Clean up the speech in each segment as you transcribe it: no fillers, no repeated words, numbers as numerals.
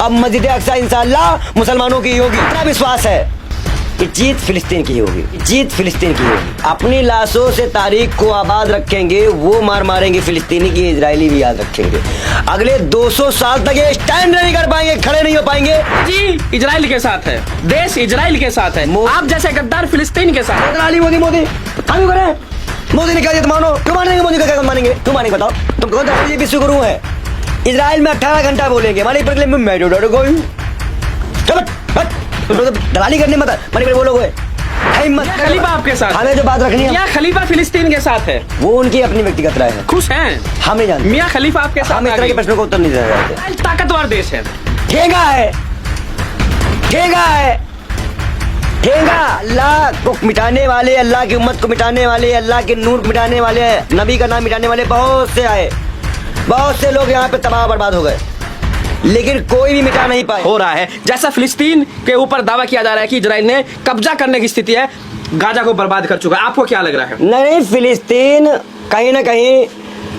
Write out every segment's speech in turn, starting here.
अब मस्जिद अक्सा इंशाअल्लाह मुसलमानों की होगी। इतना विश्वास है कि जीत फिलिस्तीन की होगी, जीत फिलिस्तीन की होगी। अपनी लाशों से तारीख को आबाद रखेंगे, वो मार मारेंगे फिलिस्तीनी की, इजरायली भी याद रखेंगे। अगले 200 साल तक ये स्टैंड नहीं कर पाएंगे, खड़े नहीं हो पाएंगे। जी इजराइल के साथ है, देश इजराइल के साथ है, आप जैसे गद्दार फिलिस्तीन के साथ। मोदी मोदी करें, मोदी ने कहा तो मानो, क्यों मानेंगे? मोदी का क्या मानेंगे? क्यों मानेंगे बताओ? तुम कौन सा विश्व गुरु है? इजराइल में 18 घंटा बोलेंगे, मानी पर मैं दलाली करने मत बोलोगे। खलीफा आपके साथ, हमें जो बात रखनी है, मियां खलीफा फिलिस्तीन के साथ है, वो उनकी अपनी व्यक्तिगत राय है। खुश हैं हम नहीं जानते। मियां खलीफा आपके साथ। हम इस तरह के प्रश्नों को उत्तर नहीं देना चाहते। ताकतवर देश है, ठेंगा है, ठेंगा है, ठेंगा। अल्लाह को मिटाने वाले, अल्लाह की उम्मत को मिटाने वाले, अल्लाह के नूर को मिटाने वाले, नबी का नाम मिटाने वाले बहुत से आए, बहुत से लोग यहाँ पे तबाह बर्बाद हो गए, लेकिन कोई भी मिटा नहीं पाए। हो रहा है जैसा फिलिस्तीन के ऊपर दावा किया जा रहा है कि इजराइल ने कब्जा करने की स्थिति है, गाजा को बर्बाद कर चुका है। आपको क्या लग रहा है? नहीं, फिलिस्तीन कहीं ना कहीं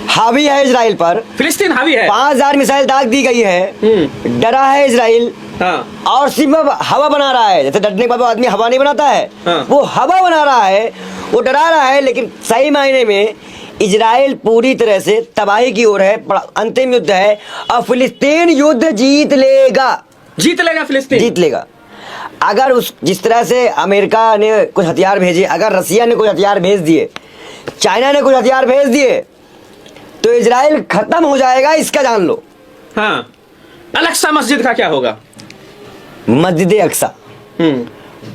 हावी है इजराइल पर। फिलिस्तीन हावी है, 5000 मिसाइल दाग दी गई है, डरा है इजराइल। हाँ। और सिर्फ हवा बना रहा है, जैसे डरने के बाद आदमी हवा नहीं बनाता है, हाँ। वो हवा बना रहा है, वो डरा रहा है, लेकिन सही मायने में इजराइल पूरी तरह से तबाही की ओर है। अंतिम युद्ध है और फिलिस्तीन युद्ध जीत लेगा, जीत लेगा फिलिस्तीन, जीत लेगा। अगर उस जिस तरह से अमेरिका ने कुछ हथियार भेजे, अगर रसिया ने कुछ हथियार भेज दिए, चाइना ने कुछ हथियार भेज दिए, तो इजराइल खत्म हो जाएगा, इसका जान लो। हाँ। अल-अक्सा मस्जिद का क्या होगा? मस्जिद अक्सा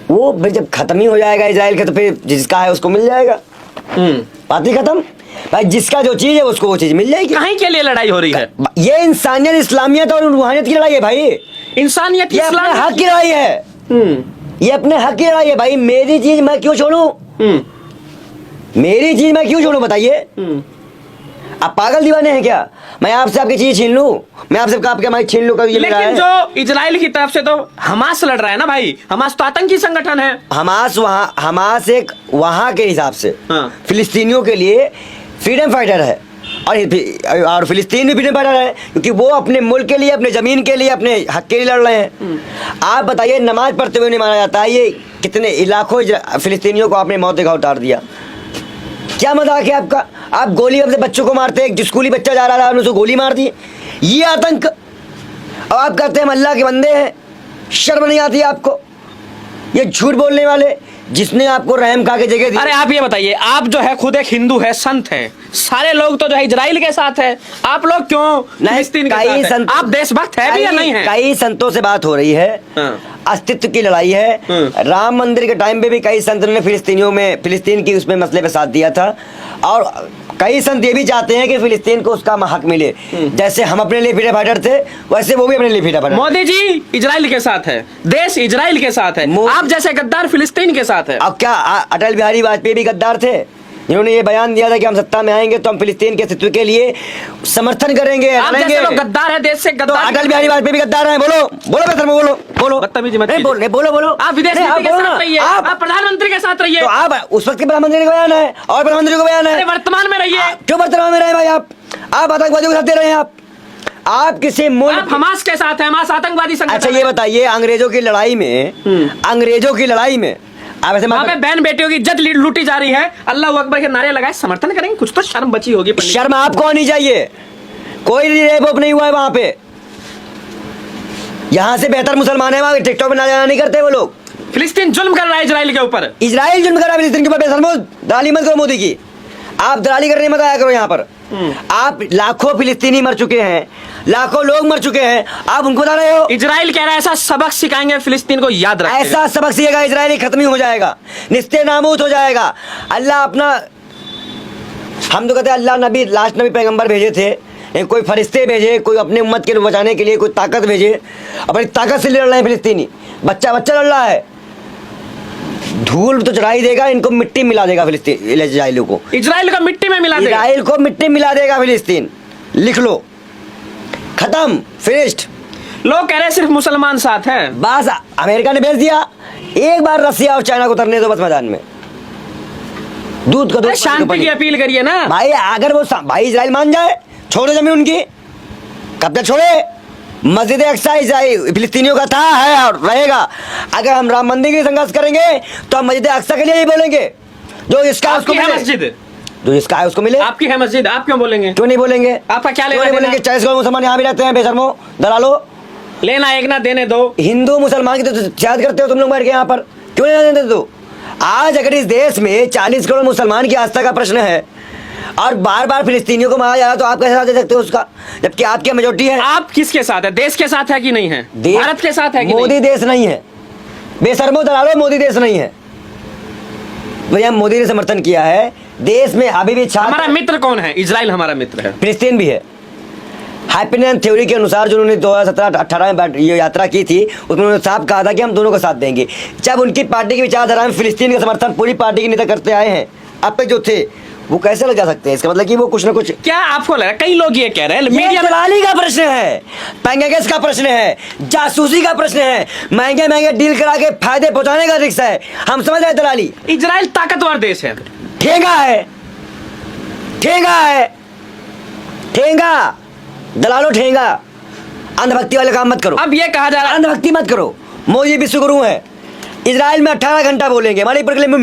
वो फिर जब खत्म ही हो जाएगा इजराइल का, तो फिर जिसका है उसको मिल जाएगा। बात ही खत्म भाई, जिसका जो चीज है उसको वो चीज मिल जाएगी। कहीं के लिए लड़ाई हो रही है? ये इंसानियत, इस्लामियत और रूहानियत की लड़ाई है भाई। इंसानियत, ये अपने हक की लड़ाई है, ये अपने हक की लड़ाई है भाई। मेरी चीज मैं क्यों छोड़ूं? मेरी चीज मैं क्यों छोड़ूं बताइए? आप पागल दीवाने हैं क्या? मैं आपसे आपकी चीज छीन लूं, मैं आपसे आपके माइक छीन लूं? कभी लेकिन जो इजराइल की तरफ से तो हमास लड़ रहा है ना भाई, हमास तो आतंकी संगठन है। हमास एक वहां के हिसाब से फिलिस्तीनियों के लिए फ्रीडम फाइटर है, और फिलिस्तीन भी फ्रीडम फाइटर है, क्योंकि वो अपने मुल्क के लिए, अपने जमीन के लिए, अपने हक के लिए लड़ रहे हैं। आप बताइए, नमाज पढ़ते हुए नहीं माना जाता है? ये कितने लाखों फिलिस्तीनियों को आपने मौत का उतार दिया। क्या मजाक है आपका? आप गोली अपने बच्चों को मारते हैं, एक स्कूली बच्चा जा रहा था, आपने उसको गोली मार दी, ये आतंक। अब आप कहते हैं हम अल्लाह के बंदे हैं, शर्म नहीं आती आपको? ये झूठ बोलने वाले, जिसने आपको रहम खा के जगह दी। अरे आप ये बताइए, आप जो है खुद एक हिंदू है, संत है, सारे लोग तो जो है इजराइल के साथ है, आप लोग क्यों फिलिस्तीन के साथ हैं? आप देशभक्त है भी या नहीं है? कई संतों से बात हो रही है, अस्तित्व की लड़ाई है। राम मंदिर के टाइम पे भी कई संतों ने फिलिस्तीन की उसमें मसले पे साथ दिया था, और कई संत ये भी चाहते हैं कि फिलिस्तीन को उसका हक मिले। जैसे हम अपने लिए फ्रीडम फाइटर थे, वैसे वो भी अपने लिए freedom fighter. Modi ji Israel के साथ है, देश इजराइल के साथ है, आप जैसे गद्दार फिलिस्तीन के साथ है। अब क्या अटल बिहारी वाजपेयी भी गद्दार थे, जिन्होंने ये बयान दिया था कि हम सत्ता में आएंगे तो हम फिलिस्तीन के अस्तित्व के लिए समर्थन करेंगे, आप जैसे लोग गद्दार है, देश से गद्दार। तो अटल बिहारी वाजपेयी भी गद्दार हैं? बोलो बोलो बेहतर में, बोलो बोलो, बदतमीजी मत कीजिए। बोलो बोलो, आप विदेश नीति के साथ रहिए, आप प्रधानमंत्री के साथ रहिए। तो आप उस वक्त के प्रधानमंत्री का बयान है और प्रधानमंत्री का बयान है, वर्तमान में रहिए। क्यों वर्तमान में रहे भाई? आप आतंकवादियों के साथ दे रहे हैं। आप किसी मुल्क, हमास के साथ है, हमास आतंकवादी संगठन। अच्छा ये बताइए, अंग्रेजों की लड़ाई में आप ऐसे वहाँ पे बहन बेटियों की इज्जत लूटी जा रही है, अल्लाह अकबर के नारे लगाए, समर्थन करेंगे? कुछ तो शर्म बची होगी। शर्म आपको आनी चाहिए। कोई रेप नहीं हुआ है वहां पे, यहाँ से बेहतर मुसलमान है, वहां टिकटॉक में ना नहीं करते वो लोग। फिलिस्तीन जुल्म कर रहा है इजराइल के ऊपर, इजराइल जुल्म कर रहा है फिलिस्तीन के ऊपर। दलाली मत करो मोदी की, आप दलाली करने मत आया करो यहाँ पर। आप लाखों फिलिस्तीनी मर चुके हैं, लाखों लोग मर चुके हैं, आप उनको बता रहे हो। इजराइल कह रहा है ऐसा सबक सिखाएंगे फिलिस्तीन को, याद रखें। ऐसा सबक सीखेगा इजराइल, खत्म ही हो जाएगा, निस्ते नामूद हो जाएगा। अल्लाह अपना, हम तो कहते हैं अल्लाह नबी, लास्ट नबी पैगंबर भेजे थे, कोई फरिश्ते भेजे, कोई अपने उम्मत के बचाने के लिए कोई ताकत भेजे, अपनी ताकत से लड़ रहे हैं फिलिस्तीनी। बच्चा लड़ रहा है, धूल तो चढ़ाई देगा, इनको मिट्टी मिला देगा फिलिस्तीन, इजराइल को मिट्टी में मिला देगा, इजराइल को मिट्टी मिला देगा फिलिस्तीन। लिख लो, खत्म, फिनिश्ड। लोग कह रहे हैं सिर्फ मुसलमान साथ हैं, बस अमेरिका ने भेज दिया, एक बार रसिया और चाइना को उतरने दो बस मैदान में, दूध का दूध। शांति की अपील करिए ना भाई, अगर वो भाई इजराइल मान जाए, छोड़ो जमीन उनकी, कब्जा छोड़े, मस्जिद अक्सा फिलिस्तीनियों का था, है और रहेगा। अगर हम राम मंदिर के लिए संघर्ष करेंगे तो हम मस्जिद अक्सा के लिए ही बोलेंगे। जो इसका उसको मिले, मस्जिद जो इसका है उसको मिले। आपकी है मस्जिद, आप क्यों बोलेंगे? क्यों नहीं बोलेंगे? आपका क्या लेना बोलेंगे? 40 करोड़ मुसलमान यहाँ भी रहते हैं, बेशर्मो दलालो। लेना एक ना देने दो। हिंदू मुसलमान की तो शायद करते हो तुम लोग बैठ के यहाँ पर, क्यों नहीं देते? तो आज अगर इस देश में 40 करोड़ मुसलमान की आस्था का प्रश्न है और बार बार फिलिस्तीनियों को मारा जा रहा है, तो आप कैसे साथ दे सकते हो उसका, जबकि आपकी मेजोरिटी है? आप किसके साथ है? देश के साथ है कि नहीं है? भारत के साथ है कि मोदी देश नहीं है, बेशर्मो दलालो, मोदी देश नहीं है भैया। मोदी ने समर्थन किया है देश में अभी भी। हमारा मित्र कौन है? इजराइल हमारा मित्र है, फिलिस्तीन भी है। हैप्पीनेस थ्योरी के अनुसार जो उन्होंने 2017-18 में ये यात्रा की थी, उसमें उन्होंने साफ कहा था कि हम दोनों का साथ देंगे। जब उनकी पार्टी की विचारधारा में फिलिस्तीन का समर्थन पूरी पार्टी के नेता करते आए हैं, अब तक जो थे वो कैसे लग जा सकते हैं? इसका मतलब कि वो कुछ ना कुछ, क्या आपको लग रहा है? कई लोग ये कह रहे हैं मीडिया दलाली का प्रश्न है, पैंगेस का प्रश्न है, जासूसी का प्रश्न है, महंगे महंगे डील करा के फायदे पहुंचाने का रिक्शा है। हम समझ रहे दलाली। इजराइल ताकतवर देश है, ठेंगा है, ठेंगा है, ठेंगा दलालो, ठेंगा। अंधभक्ति वाले काम मत करो। अब ये कहा जा रहा है अंधभक्ति मत करो। मोदी विश्वगुरु है, इजराइल में 18 घंटा बोलेंगे, मणिपुर के लिए मैं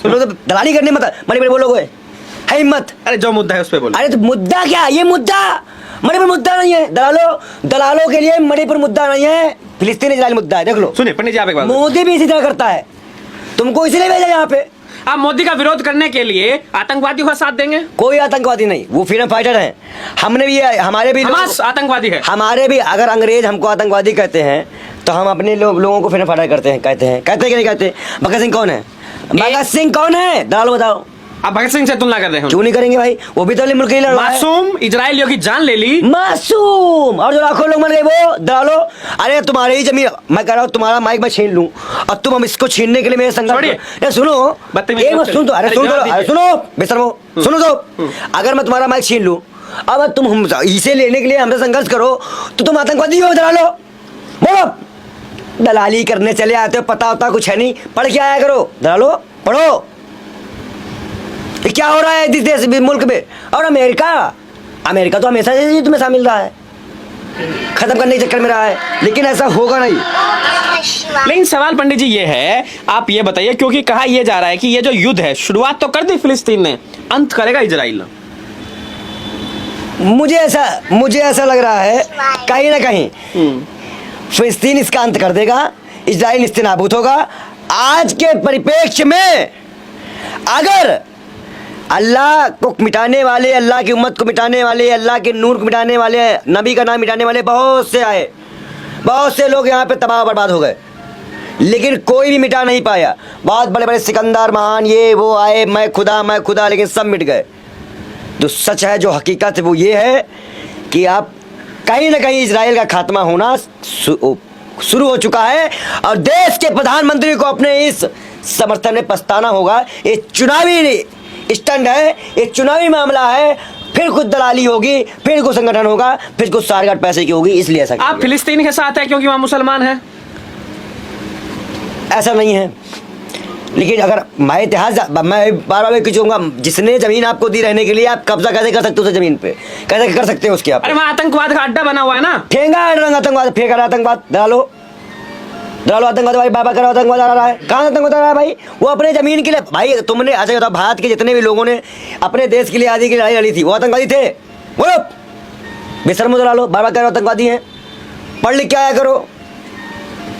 सुनो तो दलाली करने मत, मणिपुर बोलोगे है हिम्मत। अरे जो मुद्दा है उस पे बोलो। अरे तो मुद्दा क्या? ये मुद्दा मणिपुर मुद्दा नहीं है। दलालों के लिए मणिपुर मुद्दा नहीं है, फिलिस्तीन इजराइल मुद्दा है। देख लो। सुनिए पंडित जी, आप एक बात, मोदी भी इसी तरह करता है, तुमको इसलिए भेजा यहाँ पे। आप मोदी का विरोध करने के लिए आतंकवादियों का साथ देंगे? कोई आतंकवादी नहीं, वो फ्रीडम फाइटर हैं। हमने भी, हमारे भी हमास आतंकवादी है। हमारे भी, अगर अंग्रेज हमको आतंकवादी कहते हैं तो हम अपने लोगों को फ्रीडम फाइटर कहते हैं कि नहीं कहते? भगत सिंह कौन है? भगत सिंह कौन है? दलालो बताओ। आप भगत सिंह से तुलना कर रहे हैं? क्यों नहीं करेंगे भाई? वो भी तो मुल्क के लिए लड़ा है। मासूम इजराइलियों की जान ले ली, मासूम, और जो लाखों लोग मर गए वो दलालो। अरे तुम्हारी ही जमीन, मैं कह रहा हूँ तुम्हारा माइक मैं छीन लूं और तुम हम इसको छीनने के लिए मेरे संघर्ष। सुनो सुन तो, अरे सुनो बेशर्मो, सुनो तो। अगर मैं तुम्हारा माइक छीन लूं अब तुम हम इसे लेने के लिए हमसे संघर्ष करो तो तुम आतंकवादी हो दलालो। बोलो, दलाली करने चले आते हो, पता होता कुछ है नहीं, पढ़ के आया करो दलालो, पढ़ो क्या हो रहा है इस देश मुल्क में। और अमेरिका तो हमेशा से युद्ध में शामिल रहा है, खत्म करने के चक्कर में रहा है, लेकिन ऐसा होगा नहीं। लेकिन सवाल पंडित जी ये है, आप ये बताइए, क्योंकि कहा यह जा रहा है कि ये जो युद्ध है, शुरुआत तो कर दी फिलिस्तीन ने, अंत करेगा इजराइल। मुझे ऐसा लग रहा है कहीं ना कहीं फिलिस्तीन इसका अंत कर देगा, इजराइल निस्तेनाबूद होगा। आज के परिप्रेक्ष्य में अगर अल्लाह को मिटाने वाले, अल्लाह की उम्मत को मिटाने वाले, अल्लाह के नूर को मिटाने वाले, नबी का नाम मिटाने वाले बहुत से आए, बहुत से लोग यहाँ पे तबाह बर्बाद हो गए, लेकिन कोई भी मिटा नहीं पाया। बहुत बड़े बड़े सिकंदर महान ये वो आए, मैं खुदा, लेकिन सब मिट गए। जो सच है, जो हकीकत है, वो ये है कि आप कहीं ना कहीं इजराइल का खात्मा होना शुरू हो चुका है और देश के प्रधानमंत्री को अपने इस समर्थन में पछताना होगा। ये चुनावी स्टंट है, ये चुनावी मामला है, फिर कुछ दलाली होगी, फिर कुछ संगठन होगा, फिर कुछ सारगाट पैसे की होगी, इसलिए ऐसा। आप फिलिस्तीन के साथ है क्योंकि वहां मुसलमान है? ऐसा नहीं है, लेकिन अगर मैं इतिहास, मैं बार कहूँगा, जिसने जमीन आपको दी रहने के लिए, आप कब्जा कैसे कर सकते हो उस जमीन पे? कैसे कर सकते हो उसके? आप अरे वहाँ आतंकवाद का अड्डा बना हुआ है ना, ठेंगा आतंकवाद, फेंक रहा आतंकवाद, दलालो आतंकवाद भाई, बाबा कर आतंकवाद आ रहा है। कहाँ आतंकवाद आ रहा है भाई? वो अपने जमीन के लिए भाई, तुमने अच्छा बताओ, भारत के जितने भी लोगों ने अपने देश के लिए आज़ादी की लड़ाई लड़ी थी, वो आतंकवादी थे? बोलो, बेशर्मो दलालो, बाबा कर आतंकवादी हैं, पढ़ लिख के आया करो।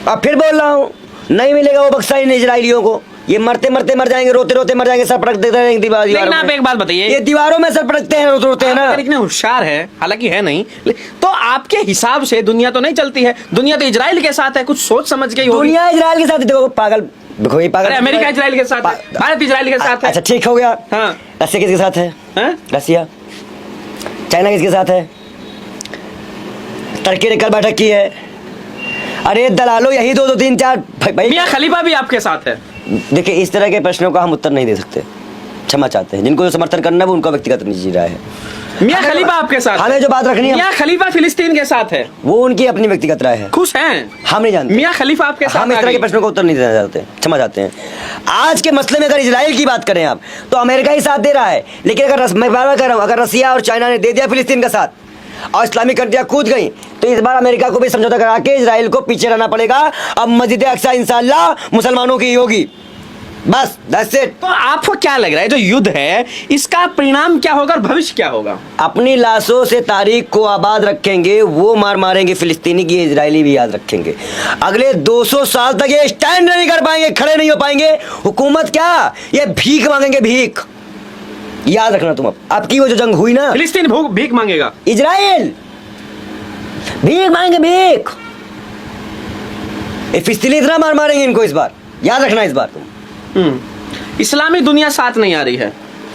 अब फिर बोल रहा हूँ, नहीं मिलेगा वो बक्सा इन इजराइलियों को, ये मरते मरते मर जाएंगे, रोते रोते मर जाएंगे, सर पटक देते हैं दीवारों में। आप एक बात बताइए, ये दीवारों में सर पटकते हैं, रोते रोते हैं ना। इतने होशियार है, हालांकि है नहीं, तो आपके हिसाब से दुनिया तो नहीं चलती है, दुनिया तो इजराइल के साथ है, कुछ सोच समझ के ही होगी। दुनिया इजराइल के साथ, देखो पागल, देखो ये पागल। अमेरिका इजराइल के साथ है, भारत इजराइल के साथ है। अच्छा ठीक हो गया। हाँ, रसिया किसके साथ है? रसिया। चाइना किसके साथ है? टर्की ने कल बैठक की है। अरे दलालो, यही 2 3 4 भाई। मियां खलीफा भी आपके साथ है। देखिए, इस तरह के प्रश्नों का हम उत्तर नहीं दे सकते, क्षमा चाहते हैं। जिनको जो समर्थन करना है वो उनका व्यक्तिगत निजी राय है। मियां खलीफा आपके साथ, हमें जो बात रखनी है, मियां खलीफा फिलिस्तीन के साथ है, वो उनकी अपनी व्यक्तिगत राय है। खुश हैं, हम नहीं जानते। मियां खलीफा आपके साथ, हम इस तरह के प्रश्नों का उत्तर नहीं देना चाहते, क्षमा चाहते हैं। आज के मसले में अगर इजराइल की बात करें आप, तो अमेरिका ही साथ दे रहा है, लेकिन अगर मैं बार बार कह रहा हूँ, अगर रसिया और चाइना ने दे दिया फिलिस्तीन का साथ, और इस्लामिक कंट्रियां कूद गई, तो इस बार अमेरिका को भी समझौता करा के इजराइल को पीछे रहना पड़ेगा। अब मस्जिद अक्सा इंशाअल्लाह मुसलमानों की होगी, बस दैट्स इट। तो आपको क्या लग रहा है जो युद्ध है इसका परिणाम क्या होगा और भविष्य क्या होगा? अपनी लाशों से तारीख को आबाद रखेंगे, वो मार मारेंगे फिलिस्तीनी की, इजरायली भी याद रखेंगे। अगले 200 साल तक ये स्टैंड नहीं कर पाएंगे, खड़े नहीं हो पाएंगे। हुकूमत क्या, ये भीख मांगेंगे, भीख। याद रखना तुम, अब आपकी वो जो जंग हुई ना, फिलिस्तीन भीख मांगेगा, इजराइल भीख मांगेंगे, भीख। फिलिस्तीनी इतना मार मारेंगे इनको इस बार, याद रखना इस बार तुम। इस्लामी दुनिया साथ नहीं आ रही है,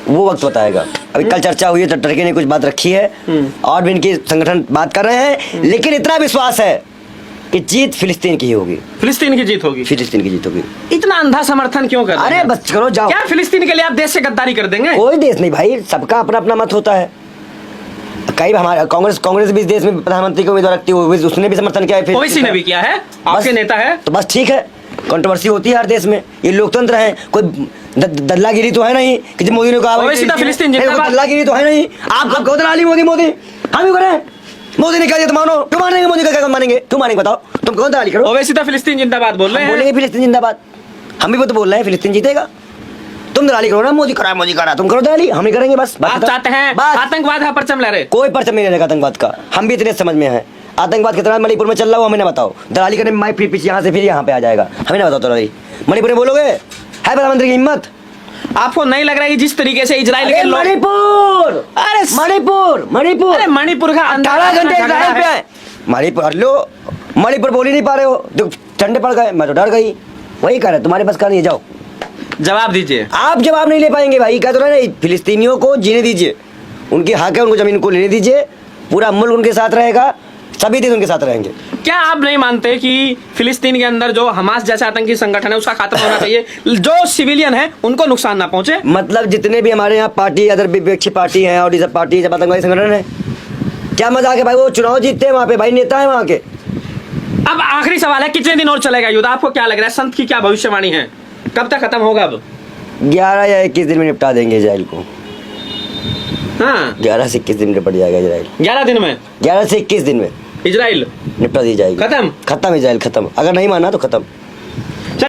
वो वक्त बताएगा। अभी कल चर्चा हुई है तो टर्की ने कुछ बात रखी है और भी इनके संगठन बात कर रहे हैं, लेकिन इतना विश्वास है कि जीत फिलिस्तीन की ही होगी, फिलिस्तीन की जीत होगी, फिलिस्तीन की जीत होगी। इतना अंधा समर्थन क्यों कर रहे हैं? अरे बस करो, जाओ। क्या फिलिस्तीन के लिए आप देश से गद्दारी कर देंगे? कोई देश नहीं भाई, सबका अपना अपना मत होता है। कई हमारे कांग्रेस भी इस देश में प्रधानमंत्री को उम्मीदवार रखती है, उसने भी समर्थन किया है, ओवैसी ने भी किया है, आपके नेता है, तो बस ठीक है। कंट्रोवर्सी होती है हर देश में, ये लोकतंत्र है, कोई दल्लागिरी तो है नहीं कि मोदी ने कहा फिलिस्तीन जिंदाबाद, दल्लागिरी तो है नहीं। आप कब दलाली मोदी हम भी करें, मोदी ने कह दिया तो मानो, क्यों मानेंगे? मोदी का क्या मानेंगे, क्यों मानेंगे बताओ, तुम कौन दलाली करो? ओवैसी फिलिस्तीन जिंदाबाद बोल रहे हैं, बोलेंगे फिलिस्तीन जिंदाबाद, हम भी वो तो बोल रहे हैं फिलिस्तीन जीतेगा। तुम दलाली करो ना, मोदी करा, तुम करो दलाली, हम ही करेंगे। बस आप चाहते हैं आतंकवाद है, परचम लहरे, कोई परचम नहीं रहेगा आतंकवाद का, हम भी इतने समझ में है। आतंकवाद कितना मणिपुर में चल रहा हो हमें ना बताओ, दलाली करने में फिर पीछे यहाँ से फिर यहाँ पे आ जाएगा, हमें ना बताओ। दलाली मणिपुर में बोलोगे, है प्रधानमंत्री की हिम्मत? आपको नहीं लग रहा है कि जिस तरीके से इजराइल के लोग, मणिपुर, अरे मणिपुर का 18 घंटे इजराइल पे है। मणिपुर बोल ही नहीं पा रहे हो, ठंडे पड़ गए, मैं तो डर गई। वही कह रहे तुम्हारे पास का नहीं है, जाओ जवाब दीजिए। आप जवाब नहीं ले पाएंगे भाई, कह तो रहे फिलिस्तीनियों को जीने दीजिए, उनकी हक है, उनको जमीन को लेने दीजिए, पूरा मुल्क उनके साथ रहेगा, सभी देश उनके साथ रहेंगे। क्या आप नहीं मानते कि फिलिस्तीन के अंदर जो हमास जैसा आतंकी संगठन है उसका खात्मा होना चाहिए, जो सिविलियन है उनको नुकसान ना पहुंचे? मतलब जितने भी हमारे यहाँ पार्टी, अदर विपक्षी पार्टी है और ये सब पार्टी जब आतंकवादी संगठन है, क्या मजाक है भाई? वो चुनाव जीतते हैं वहाँ पे भाई, नेता है वहाँ के। अब आखिरी सवाल है, कितने दिन और चलेगा युद्ध? आपको क्या लग रहा है, संत की क्या भविष्यवाणी है, कब तक खत्म होगा? अब 11 या 21 दिन में निपटा देंगे इजराइल को। हाँ, 11 से 21 दिन में निपट जाएगा इजराइल। 11 दिन में, 11 से 21 दिन में इजराइल निपटा दी जाएगी, खत्म इजराइल खत्म। अगर नहीं माना तो खत्म।